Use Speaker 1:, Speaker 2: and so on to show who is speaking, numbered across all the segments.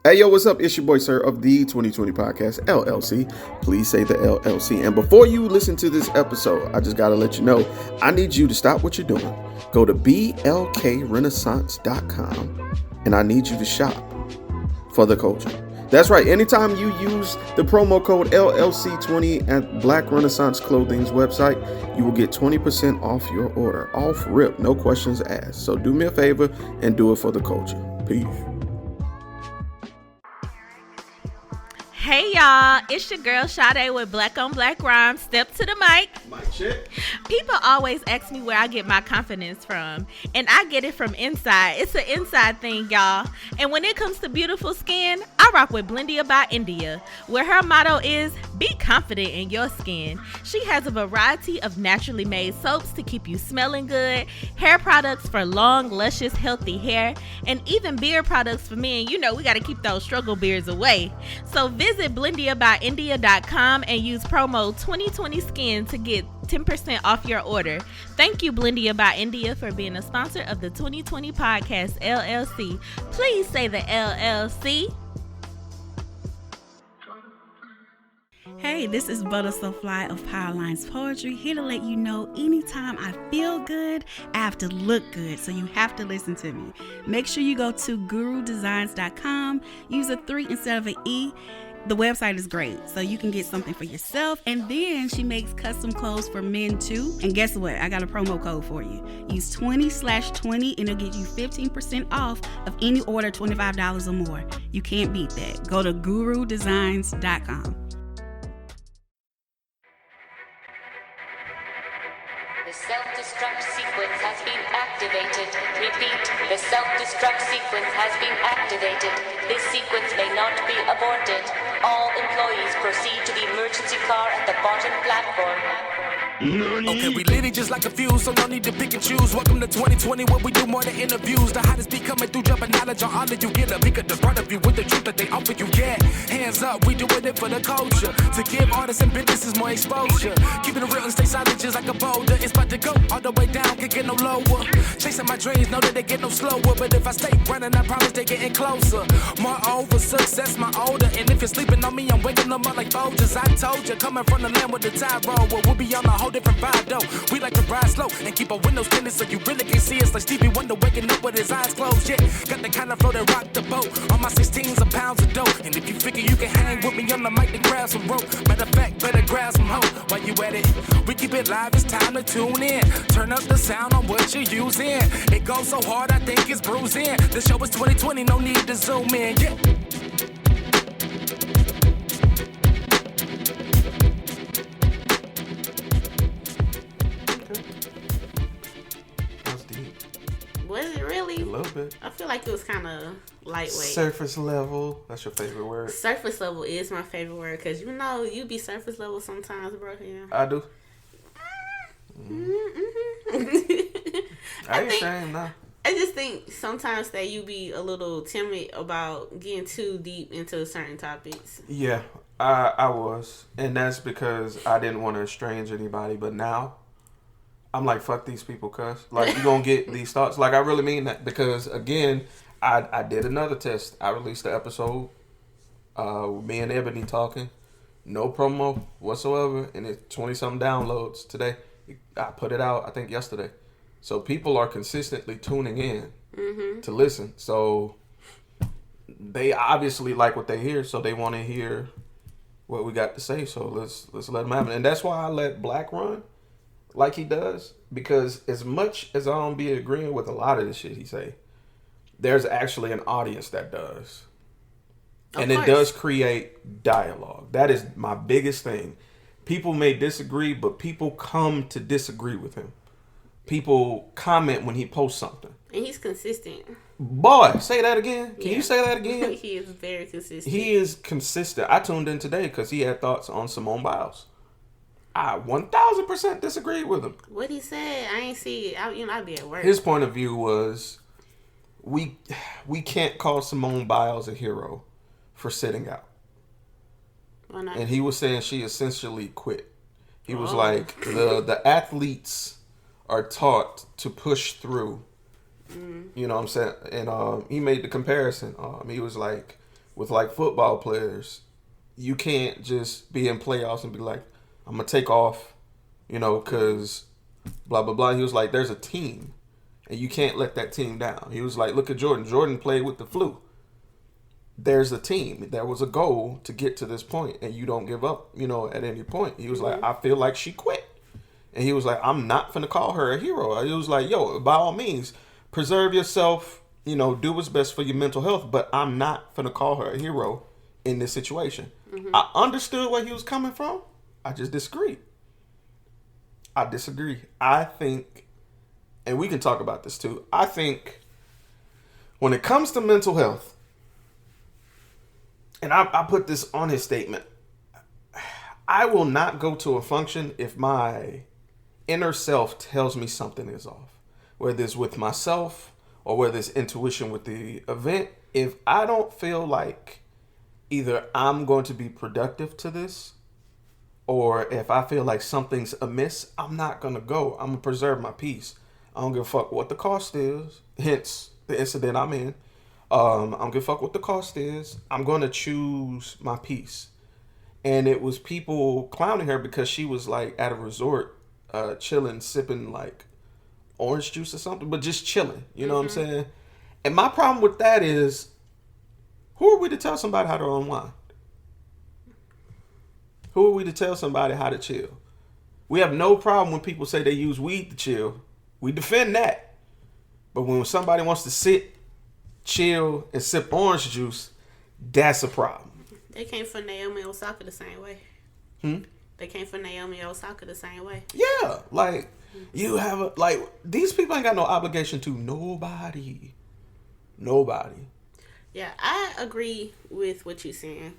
Speaker 1: Hey, yo, what's up? It's your boy, Sirr, of the 2020 Podcast, LLC. Please say the LLC. And before you listen to this episode, I just got to let you know, I need you to stop what you're doing. Go to blkrenaissance.com, and I need you to shop for the culture. That's right. Anytime you use the promo code LLC20 at Black Renaissance Clothing's website, you will get 20% off your order. Off rip, no questions asked. So do me a favor and do it for the culture. Peace.
Speaker 2: Hey y'all, it's your girl Sade with Black on Black Rhymes. Step to the mic.
Speaker 1: Mic check.
Speaker 2: People always ask me where I get my confidence from, and I get it from inside. It's an inside thing, y'all. And when it comes to beautiful skin, I rock with Blendia by India, where her motto is, be confident in your skin. She has a variety of naturally made soaps to keep you smelling good, hair products for long, luscious, healthy hair, and even beard products for men. You know, we got to keep those struggle beards away. So visit BlendiaByIndia.com and use promo 2020skin to get 10% off your order. Thank you, Blendia by India, for being a sponsor of the 2020 Podcast, LLC. Please say the LLC.
Speaker 3: Hey, this is Butter So Fly of Powerlines Poetry, here to let you know anytime I feel good, I have to look good, so you have to listen to me. Make sure you go to gurudesigns.com, use a 3 instead of an E. The website is great, so you can get something for yourself, and then she makes custom clothes for men too. And guess what? I got a promo code for you. Use 20/20 and it'll get you 15% off of any order $25 or more. You can't beat that. Go to gurudesigns.com.
Speaker 4: The self-destruct sequence has been activated. Repeat, the self-destruct sequence has been activated. This sequence may not be aborted. All employees proceed to the emergency car at the bottom platform.
Speaker 5: Okay, we lit it just like a fuse, so no need to pick and choose. Welcome to 2020, where we do more than interviews. The hottest be coming through, dropping knowledge on all of you. Get a bigger the front of you with the truth that they offer you. Yeah, hands up, we doing it for the culture. To give artists and businesses more exposure. Keeping it real and stay solid just like a boulder. It's about to go all the way down, can't get no lower. Chasing my dreams, know that they get no slower. But if I stay running, I promise they getting closer. Moreover, success my older. And if you're sleeping on me, I'm waking them up like Folgers. I told you, coming from the land with the tide roll. Well, we'll be on a whole different vibe though. We like to ride slow and keep our windows tinted so you really can see us like Stevie Wonder waking up with his eyes closed. Yeah, got the kind of flow that rock the boat. On my 16s of pounds of dough. And if you figure you can hang with me on the mic, then grab some rope. Matter of fact, better grab some hope. While you at it, we keep it live, it's time to tune in. Turn up the sound on what you're using. It goes so hard, I think it's bruising. The show is 2020, no need to zoom in. Yeah.
Speaker 2: Was it really?
Speaker 1: A little bit.
Speaker 2: I feel like it was kind of lightweight.
Speaker 1: Surface level. That's your favorite word.
Speaker 2: Surface level is my favorite word because you know you be surface level sometimes, bro. Yeah.
Speaker 1: I do.
Speaker 2: Mm-hmm.
Speaker 1: I ain't ashamed now.
Speaker 2: I just think sometimes that you be a little timid about getting too deep into certain topics.
Speaker 1: Yeah, I was. And that's because I didn't want to estrange anybody. But now, I'm like, fuck these people, cuz. Like, you gonna get these thoughts. Like, I really mean that. Because, again, I did another test. I released the episode. Me and Ebony talking. No promo whatsoever. And it's 20-something downloads today. I put it out, I think, yesterday. So people are consistently tuning in to listen. So they obviously like what they hear. So they want to hear what we got to say. So let's let them have it. And that's why I let Black run like he does. Because as much as I don't be agreeing with a lot of the shit he say, there's actually an audience that does. And it does create dialogue. That is my biggest thing. People may disagree, but people come to disagree with him. People comment when he posts something.
Speaker 2: And he's consistent.
Speaker 1: Boy, say that again. Can you say that again?
Speaker 2: He is very consistent.
Speaker 1: He is consistent. I tuned in today because he had thoughts on Simone Biles. I 1000% disagreed with him.
Speaker 2: What he said, I ain't see it. I'd be at work.
Speaker 1: His point of view was, we can't call Simone Biles a hero for sitting out.
Speaker 2: Why not?
Speaker 1: And he was saying she essentially quit. He was like, the athletes are taught to push through. You know what I'm saying? And he made the comparison. He was like, with like football players, you can't just be in playoffs and be like, I'm gonna take off, because blah blah blah. He was like, there's a team, and you can't let that team down. He was like, look at Jordan. Jordan played with the flu. There's a team. There was a goal to get to this point, and you don't give up, at any point. He was like, I feel like she quit. And he was like, I'm not finna call her a hero. He was like, yo, by all means, preserve yourself, do what's best for your mental health, but I'm not finna call her a hero in this situation. I understood where he was coming from. I just disagreed. I disagree. I think, and we can talk about this too, I think when it comes to mental health, and I put this on his statement, I will not go to a function if my inner self tells me something is off. Whether it's with myself or whether it's intuition with the event. If I don't feel like either I'm going to be productive to this, or if I feel like something's amiss, I'm not going to go. I'm going to preserve my peace. I don't give a fuck what the cost is. Hence the incident I'm in. I don't give a fuck what the cost is. I'm going to choose my peace. And it was people clowning her because she was like at a resort, chilling, sipping like orange juice or something, but just chilling. You know what I'm saying? And my problem with that is, who are we to tell somebody how to unwind? Who are we to tell somebody how to chill? We have no problem when people say they use weed to chill. We defend that. But when somebody wants to sit, chill, and sip orange juice, that's a problem.
Speaker 3: They came for Naomi Osaka the same way. They came for Naomi Osaka the same way.
Speaker 1: Yeah, like you have these people ain't got no obligation to nobody. Nobody.
Speaker 3: Yeah, I agree with what you're saying.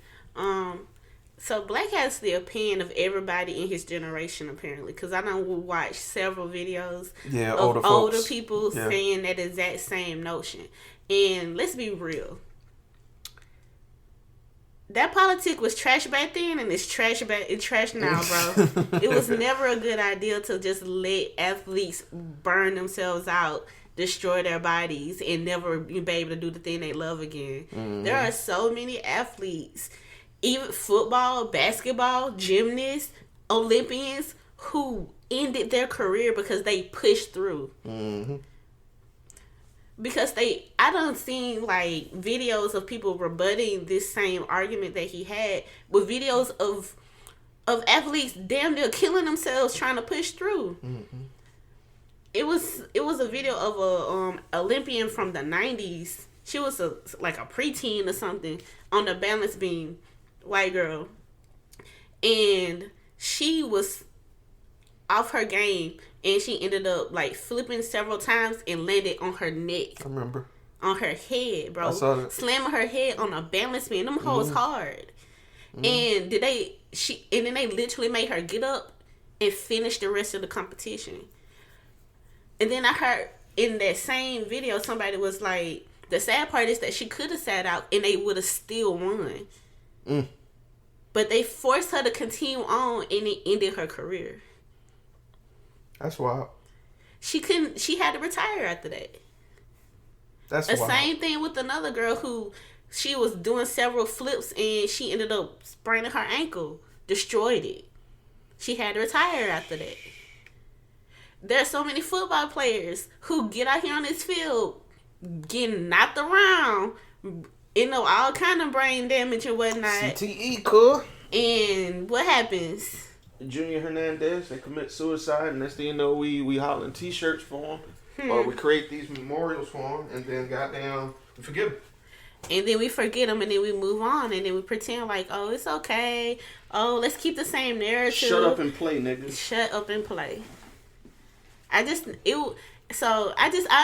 Speaker 3: So Black has the opinion of everybody in his generation, apparently, because I know we watched several videos of older people saying that exact same notion. And let's be real. That politic was trash back then, and it's trash now, bro. It was never a good idea to just let athletes burn themselves out, destroy their bodies, and never be able to do the thing they love again. There are so many athletes, even football, basketball, gymnasts, Olympians, who ended their career because they pushed through. Because I done seen like videos of people rebutting this same argument that he had with videos of athletes damn near killing themselves trying to push through. It was a video of a Olympian from the 90s. She was like a preteen or something on the balance beam, white girl, and she was off her game. And she ended up like flipping several times and landed on her neck.
Speaker 1: I remember.
Speaker 3: On her head, bro.
Speaker 1: I saw that.
Speaker 3: Slamming her head on a balance beam. Them hoes hard. And then they literally made her get up and finish the rest of the competition. And then I heard in that same video somebody was like, the sad part is that she could have sat out and they would have still won. But they forced her to continue on and it ended her career.
Speaker 1: That's wild.
Speaker 3: She had to retire after that.
Speaker 1: That's
Speaker 3: the
Speaker 1: wild.
Speaker 3: Same thing with another girl who she was doing several flips and she ended up spraining her ankle, destroyed it. She had to retire after that. There's so many football players who get out here on this field getting knocked around, all kind of brain damage and whatnot.
Speaker 1: CTE, cool.
Speaker 3: And what happens?
Speaker 1: Junior Hernandez, they commit suicide, and next thing you know, we hollering t-shirts for him, or we create these memorials for him, and then goddamn, we forget him.
Speaker 3: And then we forget them, and then we move on, and then we pretend like, oh, it's okay. Oh, let's keep the same narrative.
Speaker 1: Shut up and play, nigga.
Speaker 3: Shut up and play. I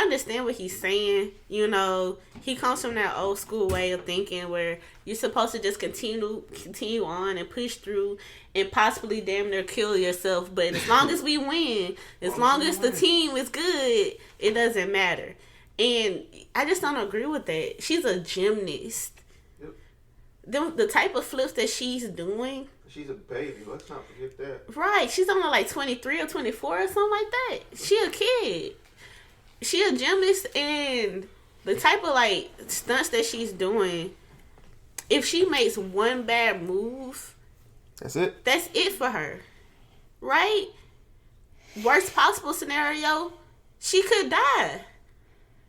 Speaker 3: understand what he's saying. He comes from that old school way of thinking where you're supposed to just continue on and push through and possibly damn near kill yourself. But as long as we win, as long as the team is good, it doesn't matter. And I just don't agree with that. She's a gymnast. Yep. The type of flips that she's doing.
Speaker 1: She's a baby. Let's not forget that.
Speaker 3: Right. She's only like 23 or 24 or something like that. She a kid. She a gymnast, and the type of like stunts that she's doing if she makes one bad move,
Speaker 1: that's it.
Speaker 3: That's it for her, right? Worst possible scenario, she could die.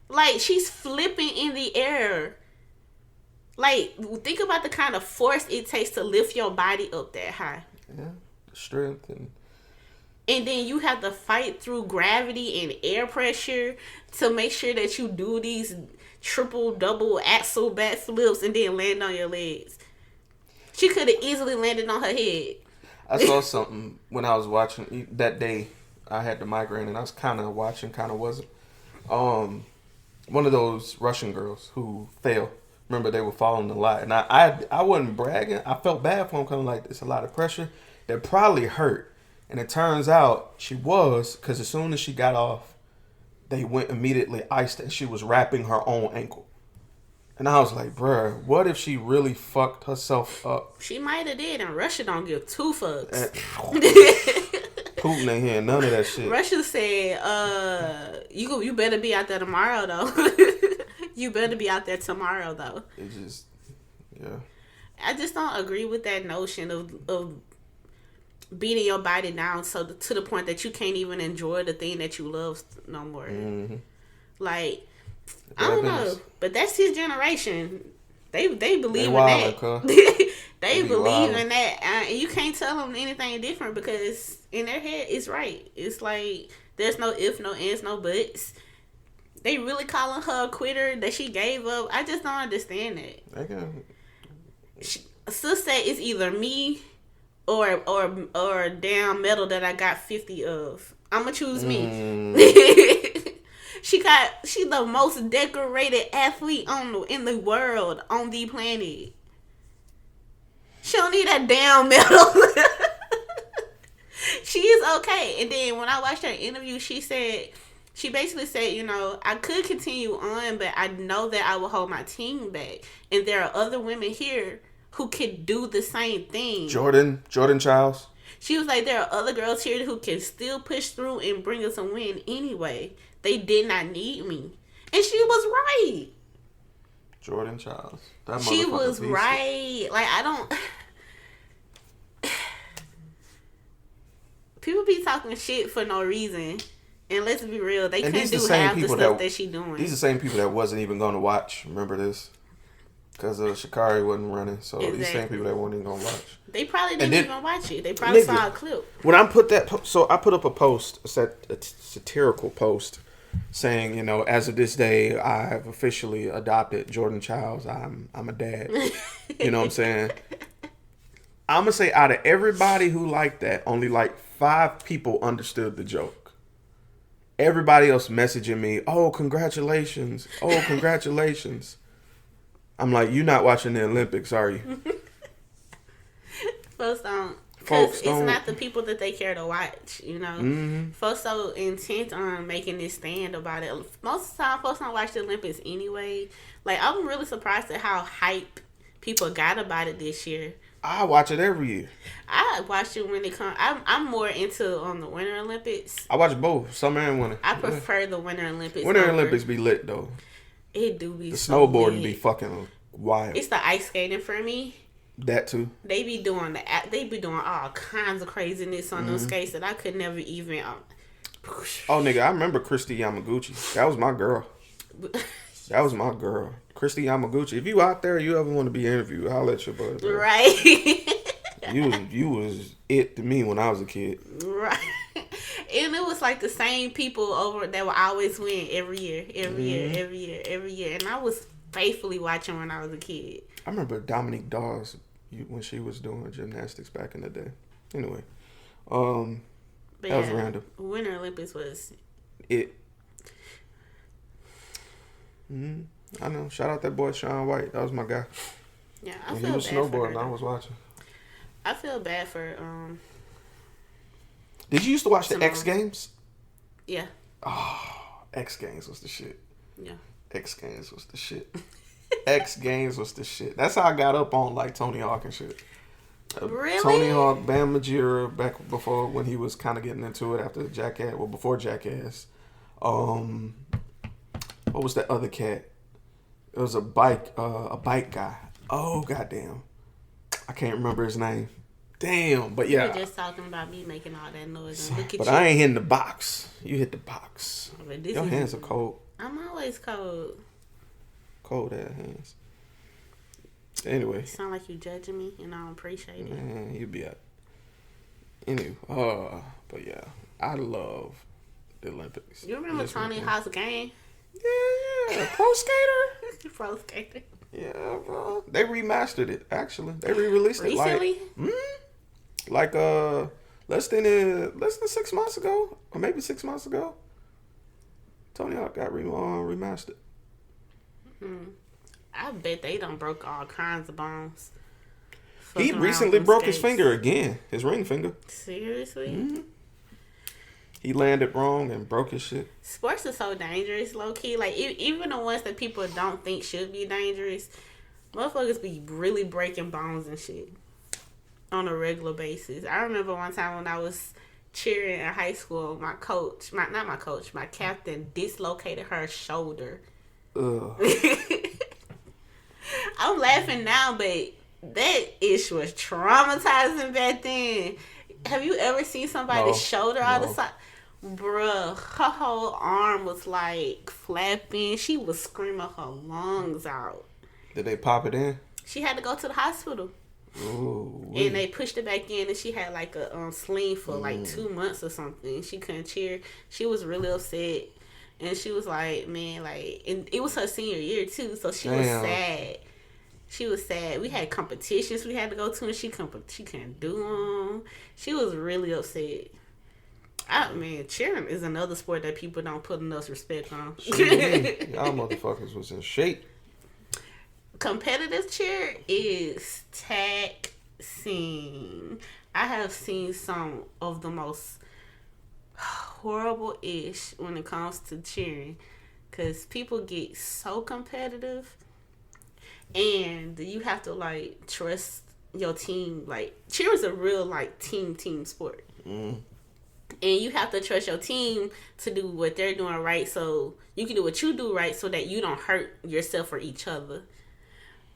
Speaker 3: Like, she's flipping in the air. Like, think about the kind of force it takes to lift your body up that high.
Speaker 1: Yeah, strength
Speaker 3: and then you have to fight through gravity and air pressure to make sure that you do these triple, double axle backflips and then land on your legs. She could have easily landed on her head.
Speaker 1: I saw something when I was watching that day. I had the migraine and I was kind of watching, kind of wasn't. One of those Russian girls who fell. Remember, they were falling a lot, and I wasn't bragging. I felt bad for them, kind of like it's a lot of pressure. That probably hurt, and it turns out she was, because as soon as she got off, they went immediately iced, and she was wrapping her own ankle. And I was like, bruh, what if she really fucked herself up?
Speaker 3: She might have did, and Russia don't give two fucks.
Speaker 1: Putin ain't hearing none of that shit.
Speaker 3: Russia said, you better be out there tomorrow, though. You better be out there tomorrow, though.
Speaker 1: It just, yeah.
Speaker 3: I just don't agree with that notion of beating your body down to the point that you can't even enjoy the thing that you love no more. Mm-hmm. Like, I don't know, but that's his generation. They believe in that. They believe in that. And you can't tell them anything different because in their head it's right. It's like there's no if, no ands, no buts. They really calling her a quitter that she gave up. I just don't understand that. Sis said it's either me or damn medal that I got 50 of. I'ma choose me. She the most decorated athlete in the world, on the planet. She don't need that damn medal. She is okay. And then when I watched her interview, she basically said, you know, I could continue on, but I know that I will hold my team back. And there are other women here who can do the same thing. Jordan Childs. She was like, there are other girls here who can still push through and bring us a win anyway. They did not need me. And she was right.
Speaker 1: Jordan Childs.
Speaker 3: She was right. Like, I don't... People be talking shit for no reason. And let's be real, they couldn't do half the stuff that she doing.
Speaker 1: These are the same people that wasn't even going to watch. Remember this? Because Sha'Carri wasn't running. So these same people that weren't even going to watch.
Speaker 3: They probably didn't even watch it. They probably saw a clip.
Speaker 1: When I put that... So I put up a post, a satirical post, saying, you know, as of this day, I've officially adopted Jordan Childs. I'm a dad. You know what I'm saying? I'm going to say out of everybody who liked that, only like 5 people understood the joke. Everybody else messaging me, oh, congratulations. Oh, congratulations. I'm like, you're not watching the Olympics, are you?
Speaker 3: Folks don't. Because it's not the people that they care to watch, you know? Mm-hmm. Folks so intent on making this stand about it. Most of the time, folks don't watch the Olympics anyway. Like, I'm really surprised at how hype people got about it this year.
Speaker 1: I watch it every year.
Speaker 3: I watch it when it comes. I'm more into the Winter Olympics.
Speaker 1: I watch both, summer and winter.
Speaker 3: I prefer the Winter Olympics.
Speaker 1: Winter Olympics be lit, though.
Speaker 3: It do be
Speaker 1: the
Speaker 3: so
Speaker 1: snowboarding
Speaker 3: lit.
Speaker 1: Be fucking wild.
Speaker 3: It's the ice skating for me.
Speaker 1: That too.
Speaker 3: They be doing all kinds of craziness on those skates that I could never even.
Speaker 1: Oh, nigga, I remember Christy Yamaguchi. That was my girl. Christy Yamaguchi. If you out there, you ever want to be interviewed, I'll let your bud.
Speaker 3: Right.
Speaker 1: you was it to me when I was a kid.
Speaker 3: Right. And it was like the same people over that would always win every year. And I was faithfully watching when I was a kid.
Speaker 1: I remember Dominique Dawes when she was doing gymnastics back in the day. Anyway, that was random.
Speaker 3: Winter Olympics was
Speaker 1: it. I know. Shout out that boy Shaun White. That was my guy.
Speaker 3: Yeah,
Speaker 1: when he was snowboarding, I was watching.
Speaker 3: I feel bad for.
Speaker 1: Did you used to watch the X Games?
Speaker 3: Yeah.
Speaker 1: Oh, X Games was the shit.
Speaker 3: Yeah.
Speaker 1: X Games was the shit. X Games was the shit. That's how I got up on like Tony Hawk and shit.
Speaker 3: Really?
Speaker 1: Tony Hawk, Bam Margera, back before when he was kind of getting into it after Jackass. Well, before Jackass. What was that other cat? It was a bike guy. Oh, goddamn. I can't remember his name. Damn, but yeah.
Speaker 3: You were just talking about me making all that noise. And look at
Speaker 1: But
Speaker 3: you.
Speaker 1: I ain't hitting the box. You hit the box.
Speaker 3: But
Speaker 1: Your hands are cold.
Speaker 3: I'm always cold.
Speaker 1: Cold ass hands. Anyway.
Speaker 3: You sound like you judging me, and I don't appreciate it.
Speaker 1: Man, you be at. Anyway, but yeah, I love the Olympics.
Speaker 3: You remember Tony Hawk's Game?
Speaker 1: Yeah. Pro skater.
Speaker 3: Pro skater.
Speaker 1: Yeah, bro. They remastered it. Actually, they re-released it
Speaker 3: Recently?
Speaker 1: like less than 6 months ago, or maybe 6 months ago. Tony Hawk got remastered.
Speaker 3: I bet they done broke all kinds of bones.
Speaker 1: He recently broke his finger again, his ring finger.
Speaker 3: Seriously?
Speaker 1: Mm-hmm. He landed wrong and broke his shit.
Speaker 3: Sports is so dangerous, low key. Like even the ones that people don't think should be dangerous, motherfuckers be really breaking bones and shit on a regular basis. I remember one time when I was cheering in high school, my captain dislocated her shoulder.
Speaker 1: Ugh.
Speaker 3: I'm laughing now, but that ish was traumatizing back then. Have you ever seen somebody's shoulder out of sight? Bruh, her whole arm was like flapping. She was screaming her lungs out.
Speaker 1: Did they pop it in?
Speaker 3: She had to go to the hospital.
Speaker 1: Ooh,
Speaker 3: and they pushed it back in, and she had like a sling for like 2 months or something. She couldn't cheer. She was really upset. And she was like, man, like, and it was her senior year too, so she was sad. She was sad. We had competitions we had to go to, and she couldn't do them. She was really upset. Man, cheering is another sport that people don't put enough respect on.
Speaker 1: Y'all motherfuckers was in shape.
Speaker 3: Competitive cheer is taxing. I have seen some of the most horrible-ish when it comes to cheering, because people get so competitive, and you have to like trust your team. Like, cheer is a real like team sport. And you have to trust your team to do what they're doing right, so you can do what you do right, so that you don't hurt yourself or each other.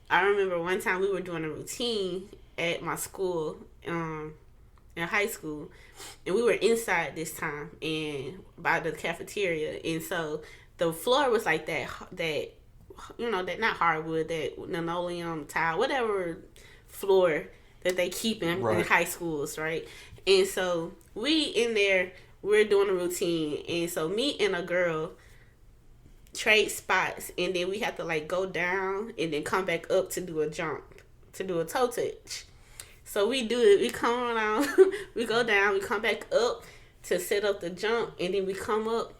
Speaker 3: I remember one time we were doing a routine at my school, in high school, and we were inside this time and by the cafeteria, and so the floor was like that you know, that not hardwood, that linoleum tile, whatever floor that they keep in high schools, right? And so we in there, we're doing a routine, and so me and a girl trade spots, and then we have to like go down and then come back up to do a jump, to do a toe touch. So we do it. We come around, we go down, we come back up to set up the jump, and then we come up,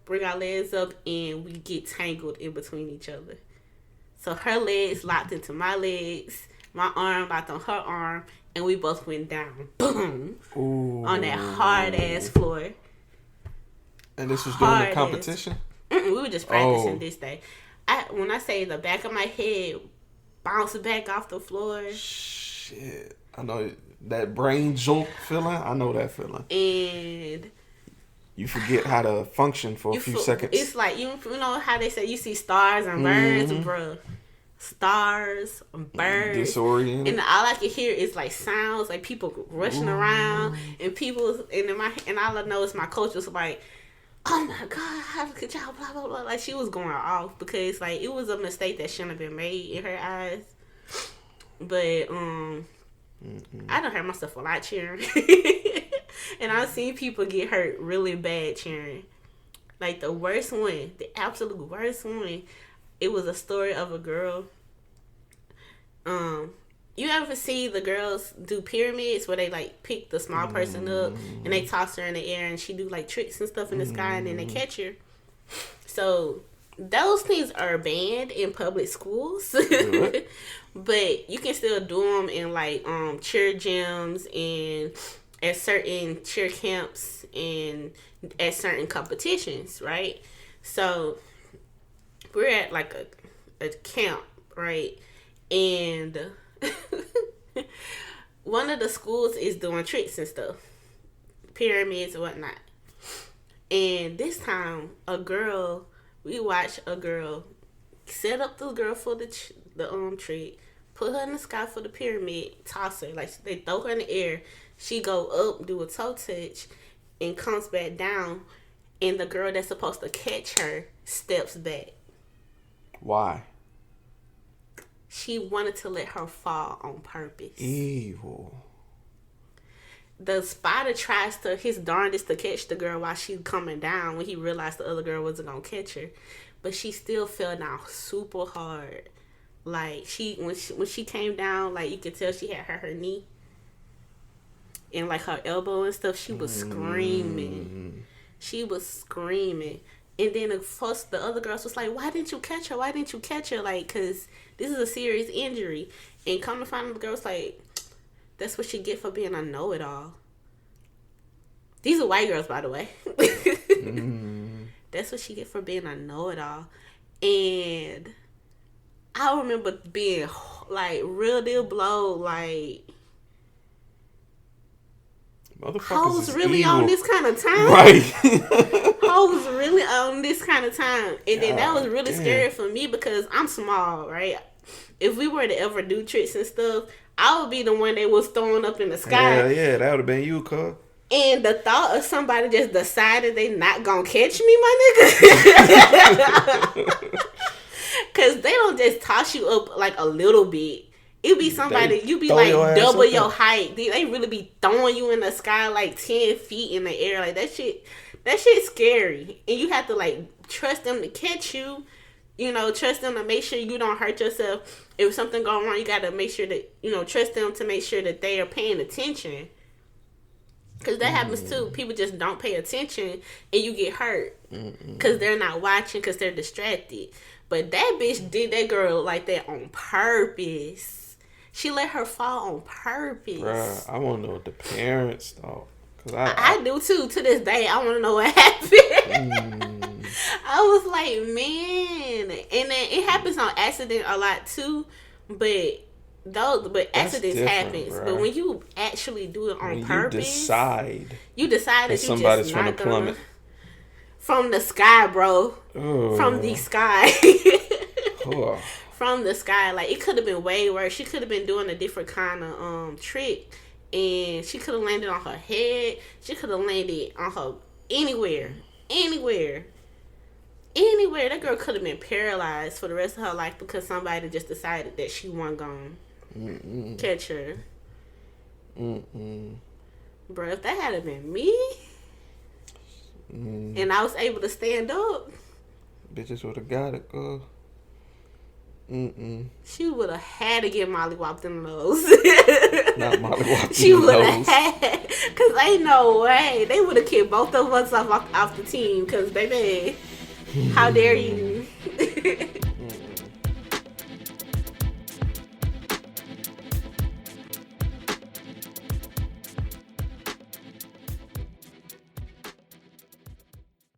Speaker 3: bring our legs up, and we get tangled in between each other. So her legs locked into my legs, my arm locked on her arm, and we both went down, boom, on that hard ass floor.
Speaker 1: And this was during the competition?
Speaker 3: We were just practicing this day. When I say the back of my head bounced back off the floor.
Speaker 1: Shit. I know that brain jolt feeling. I know that feeling.
Speaker 3: And
Speaker 1: you forget how to function for a few seconds.
Speaker 3: It's like, you know how they say you see stars and birds, bro. Stars, birds.
Speaker 1: Disoriented.
Speaker 3: And all I can hear is like sounds, like people rushing around, and and all I know is my coach was like, oh my God, how could y'all blah, blah, blah. Like, she was going off because like it was a mistake that shouldn't have been made in her eyes. But I done hurt myself a lot cheering. And I've seen people get hurt really bad cheering. Like the worst one, the absolute worst one, it was a story of a girl. You ever see the girls do pyramids where they like pick the small person up and they toss her in the air and she do like tricks and stuff in the sky and then they catch her? So those things are banned in public schools. But you can still do them in like cheer gyms and at certain cheer camps and at certain competitions, right? So we're at like a camp, right? And one of the schools is doing tricks and stuff, pyramids and whatnot. And this time, we watched a girl set up the girl for the trick,
Speaker 6: put her in the sky for the pyramid, toss her. Like, they throw her in the air. She go up, do a toe touch, and comes back down. And the girl that's supposed to catch her steps back.
Speaker 1: Why?
Speaker 6: She wanted to let her fall on purpose.
Speaker 1: Evil.
Speaker 6: The spider tries his darndest to catch the girl while she's coming down when he realized the other girl wasn't going to catch her. But she still fell down super hard. Like, when she came down, like, you could tell she had hurt her knee. And, like, her elbow and stuff, she was screaming. She was screaming. And then the other girls was like, why didn't you catch her? Why didn't you catch her? Like, because this is a serious injury. And come to find out, the girl's like, that's what she get for being a know-it-all. These are white girls, by the way. That's what she get for being a know-it-all. And I remember being, like, real deal blow, like, hoes really evil. On this kind of time.
Speaker 1: Right.
Speaker 6: Hoes really on this kind of time. And then that was really scary for me because I'm small, right? If we were to ever do tricks and stuff, I would be the one that was throwing up in the sky.
Speaker 1: Hell yeah, that would have been you, cuz.
Speaker 6: And the thought of somebody just decided they not gonna catch me, my nigga. Cause they don't just toss you up like a little bit. It be somebody, you be like double your height. They really be throwing you in the sky like 10 feet in the air. Like that shit's scary. And you have to like trust them to catch you. You know, trust them to make sure you don't hurt yourself. If something goes wrong, you gotta make sure that, you know, trust them to make sure that they are paying attention. Cause that happens too. People just don't pay attention and you get hurt. Cause they're not watching, cause they're distracted. But that bitch did that girl like that on purpose. She let her fall on purpose.
Speaker 1: Bruh, I want to know what the parents thought. Cause
Speaker 6: I do too. To this day, I want to know what happened. I was like, man. And then it happens on accident a lot too. But accidents happen. But when you actually do it on purpose, you decide that somebody's just not gonna. From the sky, bro. Oh. From the sky. Oh. From the sky. Like, it could have been way worse. She could have been doing a different kind of trick. And she could have landed on her head. She could have landed on her anywhere. That girl could have been paralyzed for the rest of her life because somebody just decided that she wasn't going to catch her. Bro, if that had been me, and I was able to stand up,
Speaker 1: bitches would have got it, girl.
Speaker 6: She would have had to get mollywopped in the nose.
Speaker 1: Not mollywopped.
Speaker 6: She would have had, cause ain't no way they would have kicked both of us off the team. Cause baby, how dare you?